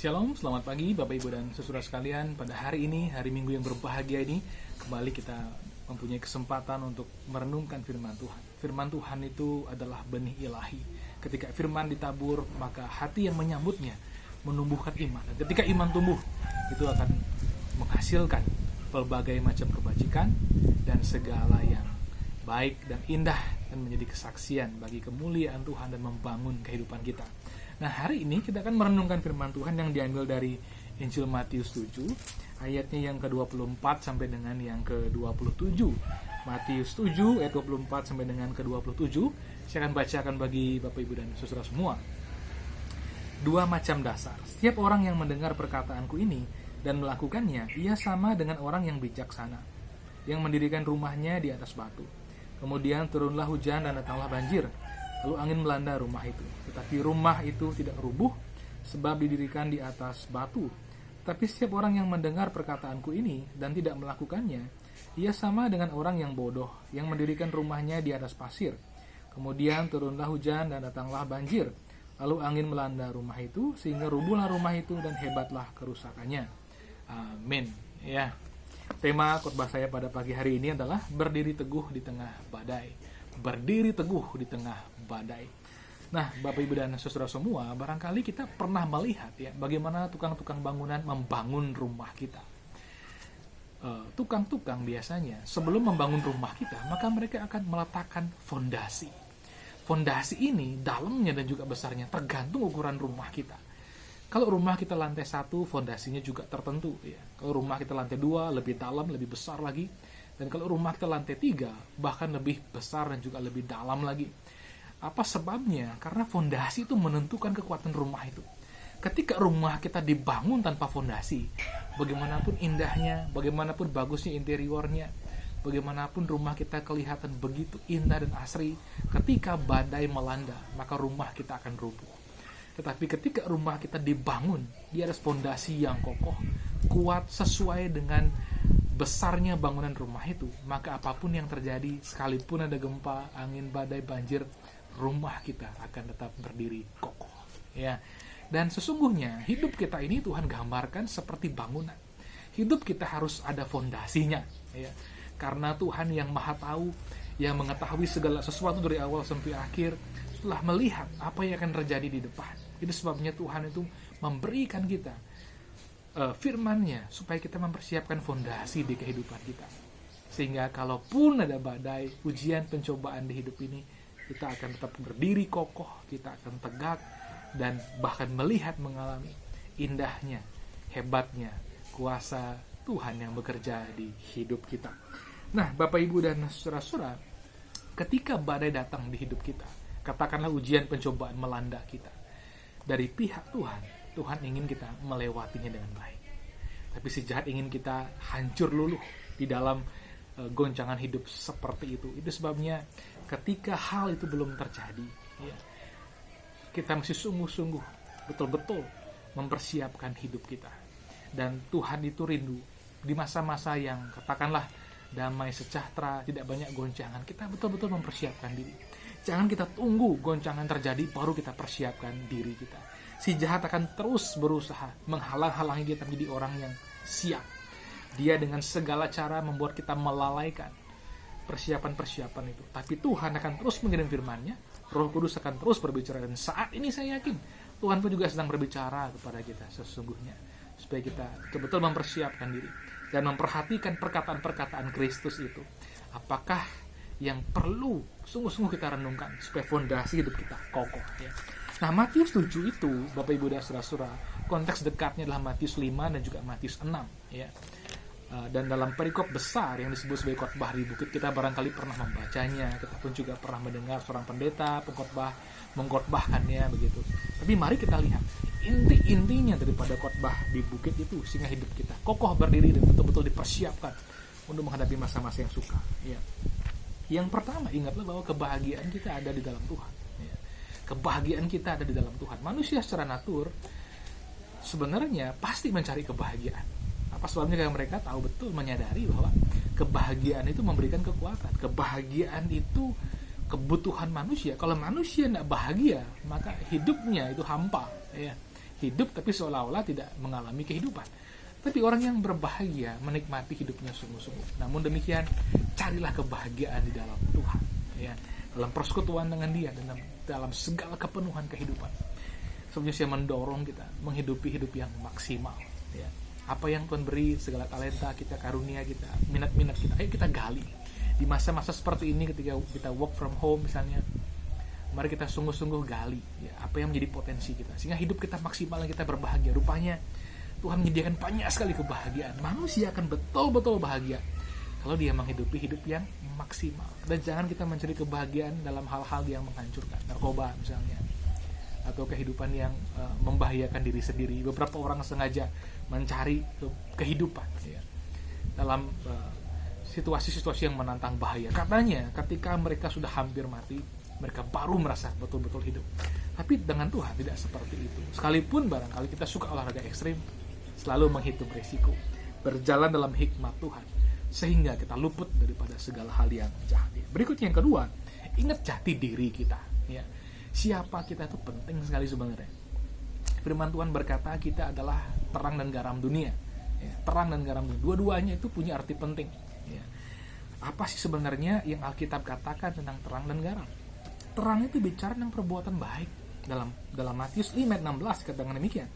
Shalom, selamat pagi Bapak Ibu dan saudara sekalian. Pada hari ini, hari Minggu yang berbahagia ini, kembali kita mempunyai kesempatan untuk merenungkan firman Tuhan. Firman Tuhan itu adalah benih ilahi. Ketika firman ditabur, maka hati yang menyambutnya menumbuhkan iman. Dan ketika iman tumbuh, itu akan menghasilkan pelbagai macam kebajikan dan segala yang baik dan indah, dan menjadi kesaksian bagi kemuliaan Tuhan dan membangun kehidupan kita. Nah, hari ini kita akan merenungkan firman Tuhan yang diambil dari Injil Matius 7, ayatnya yang ke-24 sampai dengan yang ke-27. Matius 7 ayat 24 sampai dengan ke-27. Saya akan bacakan bagi Bapak Ibu dan saudara semua. Dua macam dasar. Setiap orang yang mendengar perkataanku ini dan melakukannya, ia sama dengan orang yang bijaksana, yang mendirikan rumahnya di atas batu. Kemudian turunlah hujan dan datanglah banjir, lalu angin melanda rumah itu. Tetapi rumah itu tidak rubuh, sebab didirikan di atas batu. Tapi setiap orang yang mendengar perkataanku ini dan tidak melakukannya, ia sama dengan orang yang bodoh, yang mendirikan rumahnya di atas pasir. Kemudian turunlah hujan dan datanglah banjir, lalu angin melanda rumah itu, sehingga rubuhlah rumah itu dan hebatlah kerusakannya. Amin. Ya. Tema khotbah saya pada pagi hari ini adalah berdiri teguh di tengah badai. Berdiri teguh di tengah badai. Nah, Bapak Ibu dan saudara semua, barangkali kita pernah melihat ya bagaimana tukang-tukang bangunan membangun rumah kita. Tukang-tukang biasanya sebelum membangun rumah kita, maka mereka akan meletakkan fondasi. Fondasi ini dalamnya dan juga besarnya tergantung ukuran rumah kita. Kalau rumah kita lantai 1, fondasinya juga tertentu ya. Kalau rumah kita lantai 2, lebih dalam, lebih besar lagi. Dan kalau rumah kita lantai 3, bahkan lebih besar dan juga lebih dalam lagi. Apa sebabnya? Karena fondasi itu menentukan kekuatan rumah itu. Ketika rumah kita dibangun tanpa fondasi, bagaimanapun indahnya, bagaimanapun bagusnya interiornya, bagaimanapun rumah kita kelihatan begitu indah dan asri, ketika badai melanda, maka rumah kita akan rubuh. Tetapi ketika rumah kita dibangun di atas fondasi yang kokoh, kuat sesuai dengan besarnya bangunan rumah itu, maka apapun yang terjadi, sekalipun ada gempa, angin, badai, banjir, rumah kita akan tetap berdiri kokoh. Ya. Dan sesungguhnya hidup kita ini Tuhan gambarkan seperti bangunan. Hidup kita harus ada fondasinya. Ya. Karena Tuhan yang Maha Tahu, yang mengetahui segala sesuatu dari awal sampai akhir, setelah melihat apa yang akan terjadi di depan. Itu sebabnya Tuhan itu memberikan kita firman-Nya supaya kita mempersiapkan fondasi di kehidupan kita. Sehingga kalaupun ada badai, ujian, pencobaan di hidup ini, kita akan tetap berdiri kokoh, kita akan tegak, dan bahkan melihat, mengalami indahnya, hebatnya kuasa Tuhan yang bekerja di hidup kita. Nah, Bapak Ibu dan saudara-saudara, ketika badai datang di hidup kita, katakanlah ujian pencobaan melanda kita, dari pihak Tuhan, Tuhan ingin kita melewatinya dengan baik. Tapi si jahat ingin kita hancur luluh di dalam goncangan hidup seperti itu. Itu sebabnya ketika hal itu belum terjadi, ya, kita mesti sungguh-sungguh, betul-betul mempersiapkan hidup kita. Dan Tuhan itu rindu di masa-masa yang katakanlah damai, sejahtera, tidak banyak goncangan, kita betul-betul mempersiapkan diri. Jangan kita tunggu goncangan terjadi baru kita persiapkan diri kita. Si jahat akan terus berusaha menghalang-halangi kita menjadi orang yang siap. Dia dengan segala cara membuat kita melalaikan persiapan-persiapan itu. Tapi Tuhan akan terus mengirim firman-Nya, Roh Kudus akan terus berbicara. Dan saat ini saya yakin Tuhan pun juga sedang berbicara kepada kita sesungguhnya, supaya kita betul-betul mempersiapkan diri dan memperhatikan perkataan-perkataan Kristus itu. Apakah yang perlu sungguh-sungguh kita renungkan supaya fondasi hidup kita kokoh ya. Nah, Matius 7 itu, Bapak Ibu dan saudara-saudara, konteks dekatnya adalah Matius 5 dan juga Matius 6 ya. Dan dalam perikop besar yang disebut sebagai khotbah di bukit, kita barangkali pernah membacanya, kita pun juga pernah mendengar seorang pendeta pengkhotbah mengkhotbahkannya begitu. Tapi mari kita lihat inti-intinya daripada khotbah di bukit itu, sehingga hidup kita kokoh berdiri dan betul-betul dipersiapkan untuk menghadapi masa-masa yang sukar ya. Yang pertama, ingatlah bahwa kebahagiaan kita ada di dalam Tuhan. Ya. Kebahagiaan kita ada di dalam Tuhan. Manusia secara natur sebenarnya pasti mencari kebahagiaan. Apa sebabnya? Karena mereka tahu betul, menyadari bahwa kebahagiaan itu memberikan kekuatan. Kebahagiaan itu kebutuhan manusia. Kalau manusia tidak bahagia, maka hidupnya itu hampa. Ya. hidup tapi seolah-olah tidak mengalami kehidupan. Tapi orang yang berbahagia menikmati hidupnya sungguh-sungguh. Namun demikian, carilah kebahagiaan di dalam Tuhan, ya, dalam persekutuan dengan Dia, dan dalam segala kepenuhan kehidupan. Sebenarnya saya mendorong kita menghidupi hidup yang maksimal, ya. Apa yang Tuhan beri, segala talenta kita, karunia kita, minat-minat kita, ayo kita gali. Di masa-masa seperti ini, ketika kita work from home misalnya, mari kita sungguh-sungguh gali, ya, apa yang menjadi potensi kita, sehingga hidup kita maksimal dan kita berbahagia. Rupanya Tuhan menyediakan banyak sekali kebahagiaan. Manusia akan betul-betul bahagia kalau dia menghidupi hidup yang maksimal. Dan jangan kita mencari kebahagiaan dalam hal-hal yang menghancurkan, narkoba misalnya, atau kehidupan yang membahayakan diri sendiri. Beberapa orang sengaja mencari kehidupan, ya, dalam situasi-situasi yang menantang bahaya. Katanya ketika mereka sudah hampir mati, mereka baru merasa betul-betul hidup. Tapi dengan Tuhan tidak seperti itu. Sekalipun barangkali kita suka olahraga ekstrim, selalu menghitung risiko, berjalan dalam hikmat Tuhan, sehingga kita luput daripada segala hal yang jahat. Berikutnya yang kedua, ingat jati diri kita, ya. Siapa kita itu penting sekali sebenarnya. Firman Tuhan berkata kita adalah terang dan garam dunia, ya. Terang dan garam dunia, dua-duanya itu punya arti penting, ya. Apa sih sebenarnya yang Alkitab katakan tentang terang dan garam? Terang itu bicara tentang perbuatan baik. Dalam Matius 5:16 katakan demikian.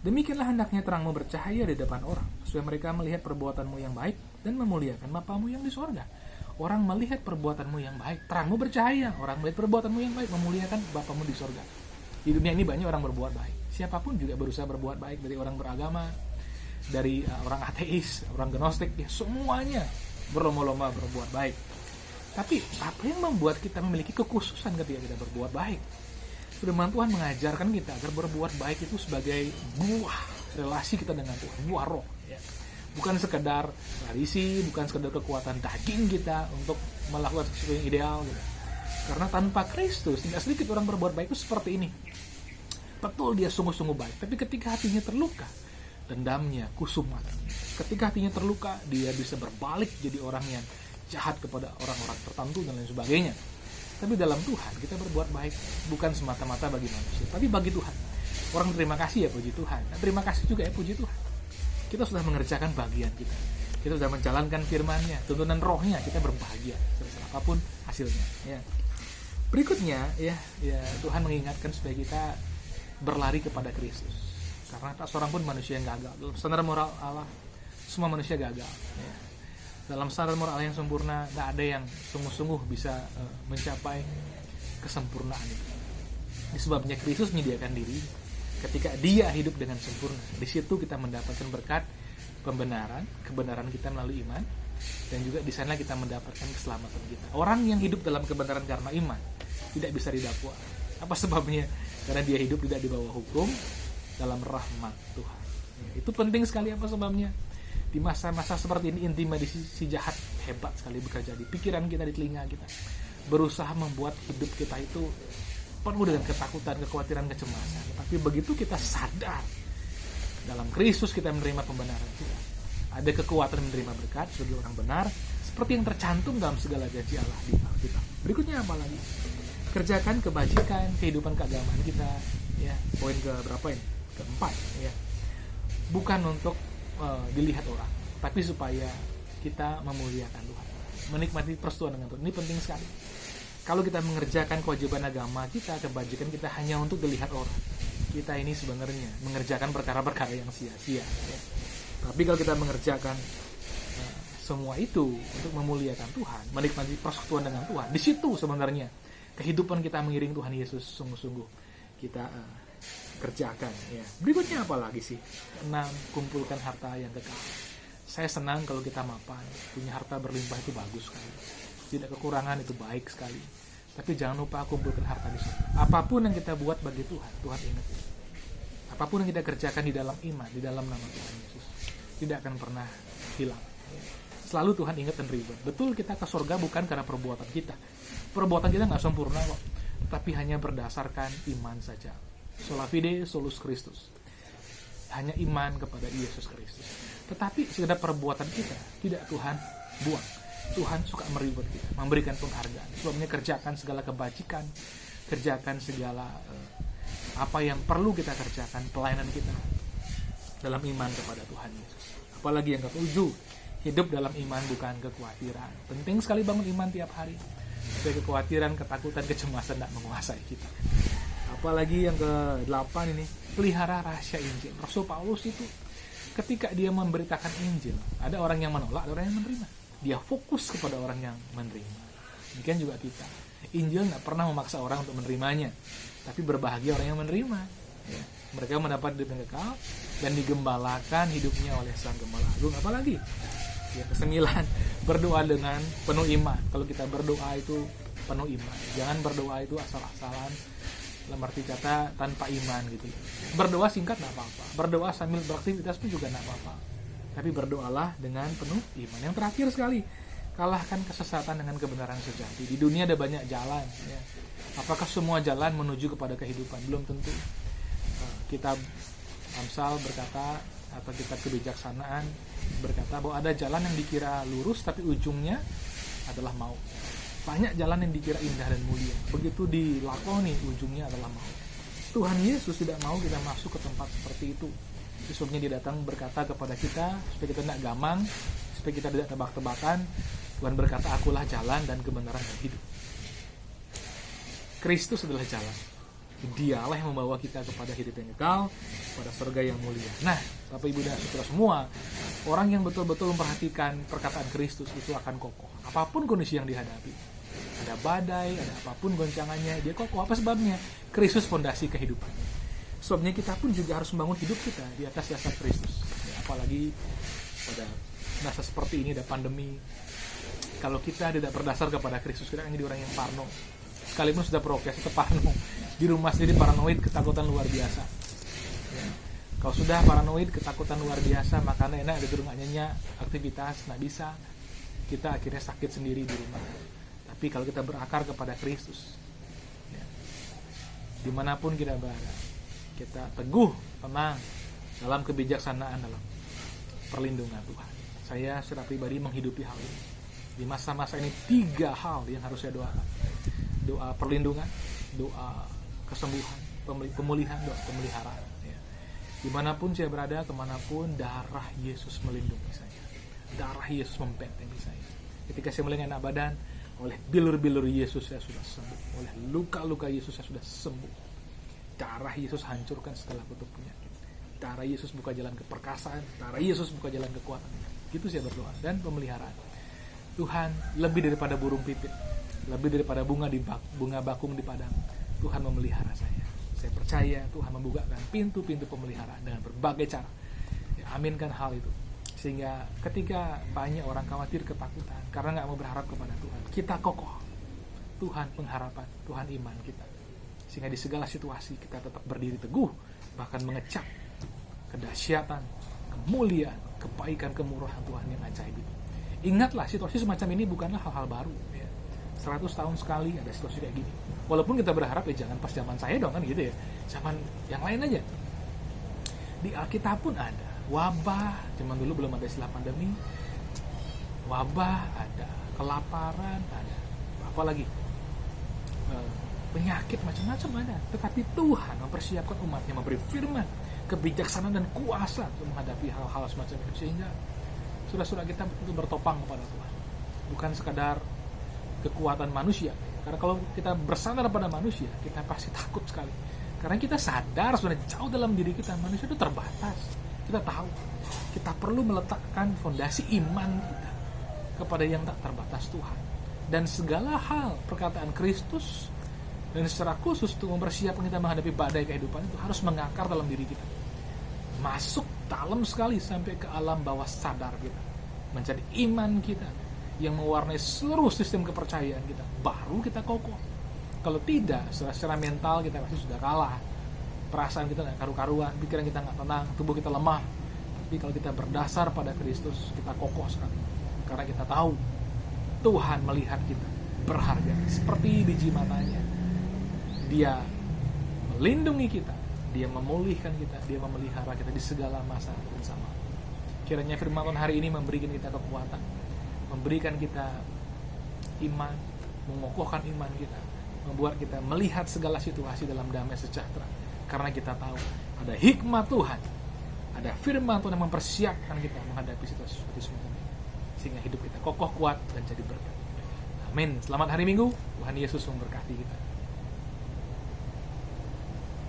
Demikianlah hendaknya terangmu bercahaya di depan orang, supaya mereka melihat perbuatanmu yang baik dan memuliakan Bapamu yang di sorga. Orang melihat perbuatanmu yang baik, terangmu bercahaya. Orang melihat perbuatanmu yang baik, memuliakan Bapamu di sorga. Di dunia ini banyak orang berbuat baik. Siapapun juga berusaha berbuat baik, dari orang beragama, dari orang ateis, orang gnostik, ya, semuanya berlomba-lomba berbuat baik. Tapi apa yang membuat kita memiliki kekhususan ketika kita berbuat baik? Firman Tuhan mengajarkan kita agar berbuat baik itu sebagai buah relasi kita dengan Tuhan, buah roh, ya. Bukan sekedar tradisi, bukan sekedar kekuatan daging kita untuk melakukan sesuatu yang ideal, gitu. Karena tanpa Kristus tidak sedikit orang berbuat baik itu seperti ini. Betul, dia sungguh-sungguh baik, tapi ketika hatinya terluka, dendamnya kusum mati. Ketika hatinya terluka, dia bisa berbalik jadi orang yang jahat kepada orang-orang tertentu dan lain sebagainya. Tapi dalam Tuhan kita berbuat baik bukan semata-mata bagi manusia, tapi bagi Tuhan. Orang terima kasih, ya puji Tuhan. Dan terima kasih juga, ya puji Tuhan. Kita sudah mengerjakan bagian kita. Kita sudah menjalankan firman-Nya, tuntunan rohnya, kita berbahagia apapun hasilnya, ya. Berikutnya, ya Tuhan mengingatkan supaya kita berlari kepada Kristus. Karena tak seorang pun manusia yang gagal. Dalam standar moral Allah, semua manusia gagal, ya. Dalam standar moral yang sempurna, tidak ada yang sungguh-sungguh bisa mencapai kesempurnaan itu. Disebabnya Kristus menyediakan diri. Ketika Dia hidup dengan sempurna, di situ kita mendapatkan berkat pembenaran, kebenaran kita melalui iman, dan juga di sana kita mendapatkan keselamatan kita. Orang yang hidup dalam kebenaran karena iman tidak bisa didakwa. Apa sebabnya? Karena dia hidup tidak di bawah hukum, dalam rahmat Tuhan. Ya, itu penting sekali. Apa sebabnya? Di masa-masa seperti ini, intimidasi jahat hebat sekali bekerja di pikiran kita, di telinga kita, berusaha membuat hidup kita itu penuh dengan ketakutan, kekhawatiran, kecemasan. Tapi begitu kita sadar dalam Kristus kita menerima pembenaran kita, ada kekuatan menerima berkat sebagai orang benar, seperti yang tercantum dalam segala janji Allah di Alkitab. Berikutnya apa lagi? Kerjakan kebajikan, kehidupan keagamaan kita, ya. Poin ke berapa ini? Keempat, ya. Bukan untuk dilihat orang, tapi supaya kita memuliakan Tuhan, menikmati persekutuan dengan Tuhan. Ini penting sekali. Kalau kita mengerjakan kewajiban agama kita, kebajikan kita hanya untuk dilihat orang, kita ini sebenarnya mengerjakan perkara-perkara yang sia-sia, ya. Tapi kalau kita mengerjakan semua itu untuk memuliakan Tuhan, menikmati persekutuan dengan Tuhan, di situ sebenarnya kehidupan kita mengiring Tuhan Yesus sungguh-sungguh kita kerjakan, ya. Berikutnya apa lagi sih? 6. Kumpulkan harta yang kekal. Saya senang kalau kita mapan, punya harta berlimpah itu bagus sekali. Tidak kekurangan itu baik sekali. Tapi jangan lupa kumpulkan harta di sana. Apapun yang kita buat bagi Tuhan, Tuhan ingat. Apapun yang kita kerjakan di dalam iman, di dalam nama Tuhan Yesus, tidak akan pernah hilang. Selalu Tuhan ingat dan reward. Betul, kita ke surga bukan karena perbuatan kita. Perbuatan kita nggak sempurna kok, tapi hanya berdasarkan iman saja. Sola fide, solus Christus. Hanya iman kepada Yesus Kristus. Tetapi sekedar perbuatan kita tidak Tuhan buang. Tuhan suka mereward kita, memberikan penghargaan. Sebabnya kerjakan segala kebajikan, kerjakan segala apa yang perlu kita kerjakan, pelayanan kita dalam iman kepada Tuhan Yesus. Apalagi yang ketujuh, hidup dalam iman bukan kekhawatiran. Penting sekali bangun iman tiap hari, supaya kekhawatiran, ketakutan, kecemasan tidak menguasai kita. Apalagi yang ke-8 ini, pelihara rahasia Injil. Rasul Paulus itu ketika dia memberitakan Injil, ada orang yang menolak, ada orang yang menerima. Dia fokus kepada orang yang menerima. Demikian juga kita. Injil tidak pernah memaksa orang untuk menerimanya, tapi berbahagia orang yang menerima. Ya. Mereka mendapat hidup yang kekal dan digembalakan hidupnya oleh Sang Gembala Agung. Apalagi ya, ke-9, berdoa dengan penuh iman. Kalau kita berdoa itu penuh iman, jangan berdoa itu asal-asalan, dalam arti kata tanpa iman gitu. Berdoa singkat tidak apa-apa, berdoa sambil beraktivitas pun juga tidak apa-apa, tapi berdoalah dengan penuh iman. Yang terakhir sekali, kalahkan kesesatan dengan kebenaran sejati. Di dunia ada banyak jalan ya. Apakah semua jalan menuju kepada kehidupan? Belum tentu. Kitab Amsal berkata, atau kitab kebijaksanaan berkata bahwa ada jalan yang dikira lurus tapi ujungnya adalah maut. Banyak jalan yang dikira indah dan mulia, begitu dilakoni ujungnya adalah maut. Tuhan Yesus tidak mau kita masuk ke tempat seperti itu. Sebabnya dia datang berkata kepada kita supaya kita tidak gamang, supaya kita tidak tebak-tebakan. Tuhan berkata, akulah jalan dan kebenaran dan hidup. Kristus adalah jalan. Dialah yang membawa kita kepada hidup yang kekal, pada surga yang mulia. Nah, Bapak Ibu dan Saudara semua, orang yang betul-betul memperhatikan perkataan Kristus itu akan kokoh. Apapun kondisi yang dihadapi, ada badai, ada apapun goncangannya, dia kokoh. Apa sebabnya? Kristus fondasi kehidupannya. Sebabnya kita pun juga harus membangun hidup kita di atas dasar Kristus. Ya, apalagi pada masa seperti ini, ada pandemi. Kalau kita tidak berdasar kepada Kristus, kita akan jadi orang yang parno. Sekalipun sudah prokes, tetap parno. Di rumah sendiri paranoid, ketakutan luar biasa. Ya. Kalau sudah paranoid, ketakutan luar biasa, makanan enak, ada rumah nyenyak, aktivitas, nggak bisa. Kita akhirnya sakit sendiri di rumah. Tapi kalau kita berakar kepada Kristus, ya, dimanapun kita berada, kita teguh, tenang, dalam kebijaksanaan, dalam perlindungan Tuhan. Saya secara pribadi menghidupi hal ini. Di masa-masa ini 3 hal yang harus saya doakan. Doa perlindungan, doa kesembuhan, pemulihan, doa pemeliharaan. Ya. Dimanapun saya berada, kemanapun, darah Yesus melindungi saya. Darah Yesus membentengi saya. Ketika saya mulai enak badan, oleh bilur-bilur Yesus saya sudah sembuh. Oleh luka-luka Yesus saya sudah sembuh. Darah Yesus hancurkan segala kutuk penyakit. Darah Yesus buka jalan keperkasaan. Darah Yesus buka jalan kekuatan. Itu saya berdoa. Dan pemeliharaan. Tuhan, lebih daripada burung pipit, lebih daripada bunga bakung di padang, Tuhan memelihara saya. Saya percaya Tuhan membukakan pintu-pintu pemeliharaan dengan berbagai cara. Ya, aminkan hal itu. Sehingga ketika banyak orang khawatir, ketakutan karena nggak mau berharap kepada Tuhan, kita kokoh. Tuhan pengharapan, Tuhan iman kita. Sehingga di segala situasi kita tetap berdiri teguh, bahkan mengecap kedahsyatan, kemuliaan, kebaikan, kemurahan Tuhan yang ajaib itu. Ingatlah, situasi semacam ini bukanlah hal-hal baru. Ya. 100 tahun sekali ada situasi kayak gini. Walaupun kita berharap ya jangan pas zaman saya dong kan gitu ya. Zaman yang lain aja. Di Alkitab pun ada wabah. Zaman dulu belum ada istilah pandemi. Wabah ada, kelaparan ada, apalagi penyakit macam-macam ada. Tetapi Tuhan mempersiapkan umatnya, memberi firman, kebijaksanaan dan kuasa untuk menghadapi hal-hal semacam itu. Sehingga saudara-saudara kita betul bertopang kepada Tuhan, bukan sekadar kekuatan manusia. Karena kalau kita bersandar pada manusia, kita pasti takut sekali. Karena kita sadar sebenarnya jauh dalam diri kita, manusia itu terbatas. Kita tahu, kita perlu meletakkan fondasi iman kita kepada yang tak terbatas, Tuhan. Dan segala hal perkataan Kristus, dan secara khusus untuk mempersiapkan kita menghadapi badai kehidupan itu harus mengakar dalam diri kita. Masuk dalam sekali sampai ke alam bawah sadar kita, menjadi iman kita yang mewarnai seluruh sistem kepercayaan kita, baru kita kokoh. Kalau tidak, secara mental kita pasti sudah kalah, perasaan kita nggak karu-karuan, pikiran kita nggak tenang, tubuh kita lemah. Tapi kalau kita berdasar pada Kristus, kita kokoh sekali, karena kita tahu Tuhan melihat kita berharga seperti biji matanya. Dia melindungi kita, Dia memulihkan kita, Dia memelihara kita di segala masa bersama. Kiranya firman Tuhan hari ini memberikan kita kekuatan, memberikan kita iman, mengokohkan iman kita, membuat kita melihat segala situasi dalam damai sejahtera, karena kita tahu ada hikmat Tuhan, ada firman Tuhan yang mempersiapkan kita menghadapi situasi semua ini, sehingga hidup kita kokoh, kuat, dan jadi berkat. Amin. Selamat hari Minggu. Tuhan Yesus memberkati kita.